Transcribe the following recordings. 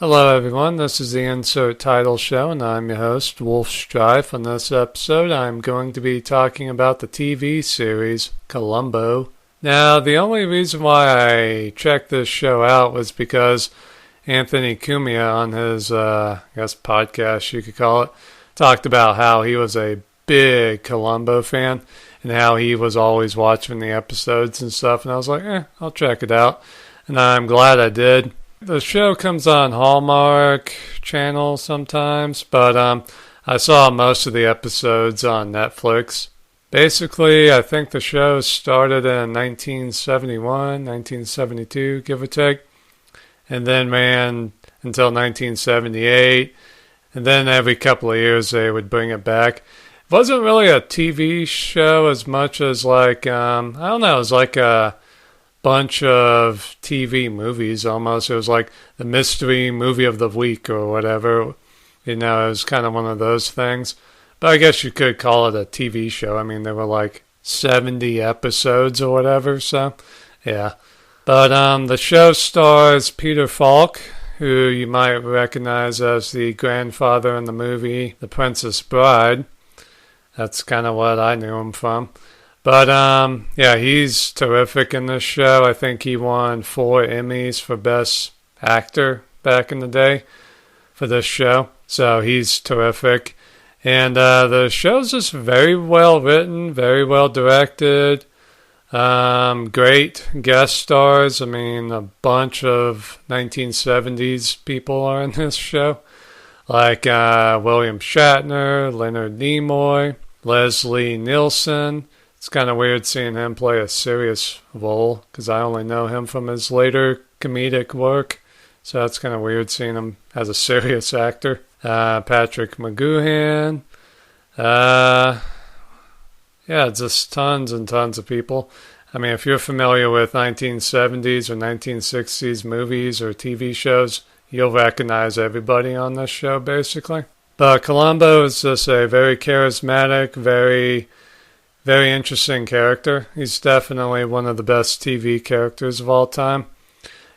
Hello everyone, this is the Insert Title Show and I'm your host, Wolf Strife. On this episode, I'm going to be talking about the TV series, Columbo. Now, the only reason why I checked this show out was because Anthony Cumia on his, podcast you could call it, talked about how he was a big Columbo fan and how he was always watching the episodes and stuff, and I was like, I'll check it out. And I'm glad I did. The show comes on Hallmark Channel sometimes, but I saw most of the episodes on Netflix. Basically, I think the show started in 1971, 1972, give or take, and then ran until 1978, and then every couple of years they would bring it back. It wasn't really a TV show as much as it was like a bunch of TV movies almost. It was like the mystery movie of the week or whatever. It was kind of one of those things. But I guess you could call it a TV show. I mean, there were like 70 episodes or whatever, so yeah. But the show stars Peter Falk, who you might recognize as the grandfather in the movie The Princess Bride. That's kind of what I knew him from. But, he's terrific in this show. I think he won 4 Emmys for Best Actor back in the day for this show. So he's terrific. And the show's just very well written, very well directed. Great guest stars. I mean, a bunch of 1970s people are in this show. Like William Shatner, Leonard Nimoy, Leslie Nielsen. It's kind of weird seeing him play a serious role because I only know him from his later comedic work. So that's kind of weird seeing him as a serious actor. Patrick McGoohan. Just tons and tons of people. I mean, if you're familiar with 1970s or 1960s movies or TV shows, you'll recognize everybody on this show, basically. But Columbo is just a very charismatic, very interesting character. He's definitely one of the best TV characters of all time.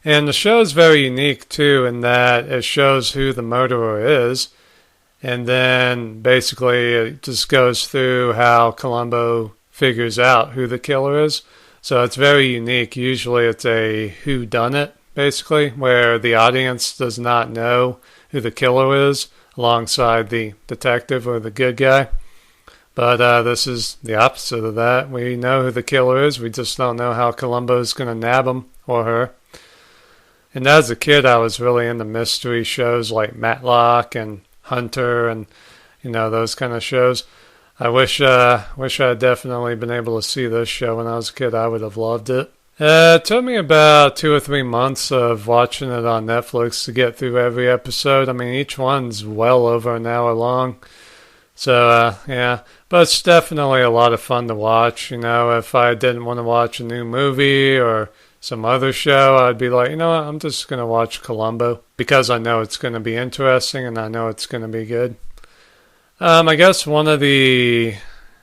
And the show is very unique, too, in that it shows who the murderer is. And then, basically, it just goes through how Columbo figures out who the killer is. So it's very unique. Usually it's a whodunit, basically, where the audience does not know who the killer is alongside the detective or the good guy. But this is the opposite of that. We know who the killer is. We just don't know how Columbo's going to nab him or her. And as a kid, I was really into mystery shows like Matlock and Hunter and, those kind of shows. I wish I had definitely been able to see this show when I was a kid. I would have loved it. It took me about 2 or 3 months of watching it on Netflix to get through every episode. I mean, each one's well over an hour long. So, but it's definitely a lot of fun to watch. If I didn't want to watch a new movie or some other show, I'd be like, I'm just going to watch Columbo because I know it's going to be interesting and I know it's going to be good. I guess one of the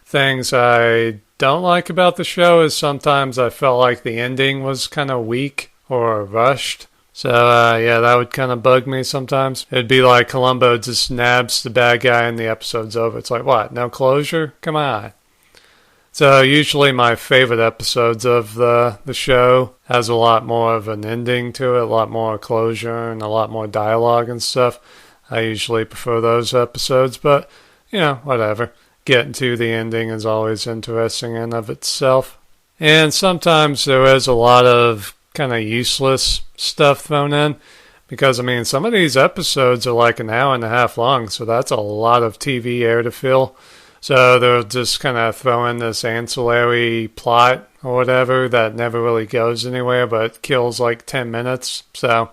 things I don't like about the show is sometimes I felt like the ending was kind of weak or rushed. So, that would kind of bug me sometimes. It'd be like Columbo just nabs the bad guy and the episode's over. It's like, what, no closure? Come on. So, usually my favorite episodes of the show has a lot more of an ending to it, a lot more closure and a lot more dialogue and stuff. I usually prefer those episodes, but, whatever. Getting to the ending is always interesting in of itself. And sometimes there is a lot of kind of useless stuff thrown in because some of these episodes are like an hour and a half long, so that's a lot of TV air to fill. So they'll just kind of throw in this ancillary plot or whatever that never really goes anywhere but kills like 10 minutes. So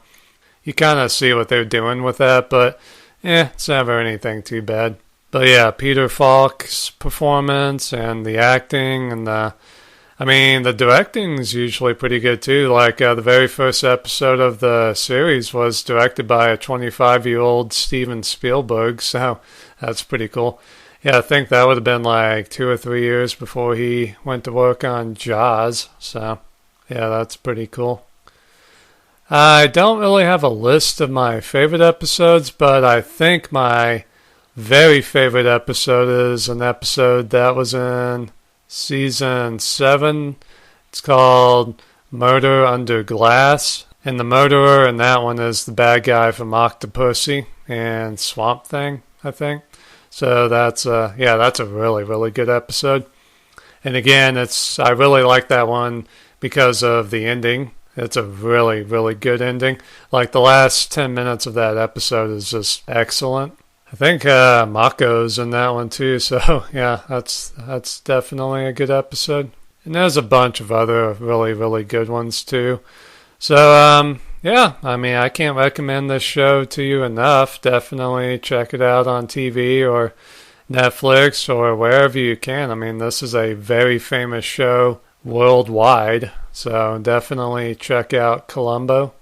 you kind of see what they're doing with that, but it's never anything too bad. But yeah, Peter Falk's performance and the acting and the directing's usually pretty good too. Like the very first episode of the series was directed by a 25-year-old Steven Spielberg, so that's pretty cool. Yeah, I think that would have been like 2 or 3 years before he went to work on Jaws, so yeah, that's pretty cool. I don't really have a list of my favorite episodes, but I think my very favorite episode is an episode that was in season 7. It's called Murder Under Glass. And the murderer in that one is the bad guy from Octopussy and Swamp Thing, I think. So that's a really, really good episode. And again, I really like that one because of the ending. It's a really, really good ending. Like the last 10 minutes of that episode is just excellent. I think Mako's in that one too, so yeah, that's definitely a good episode. And there's a bunch of other really, really good ones too. So yeah, I mean, I can't recommend this show to you enough. Definitely check it out on TV or Netflix or wherever you can. I mean, this is a very famous show worldwide, so definitely check out Columbo.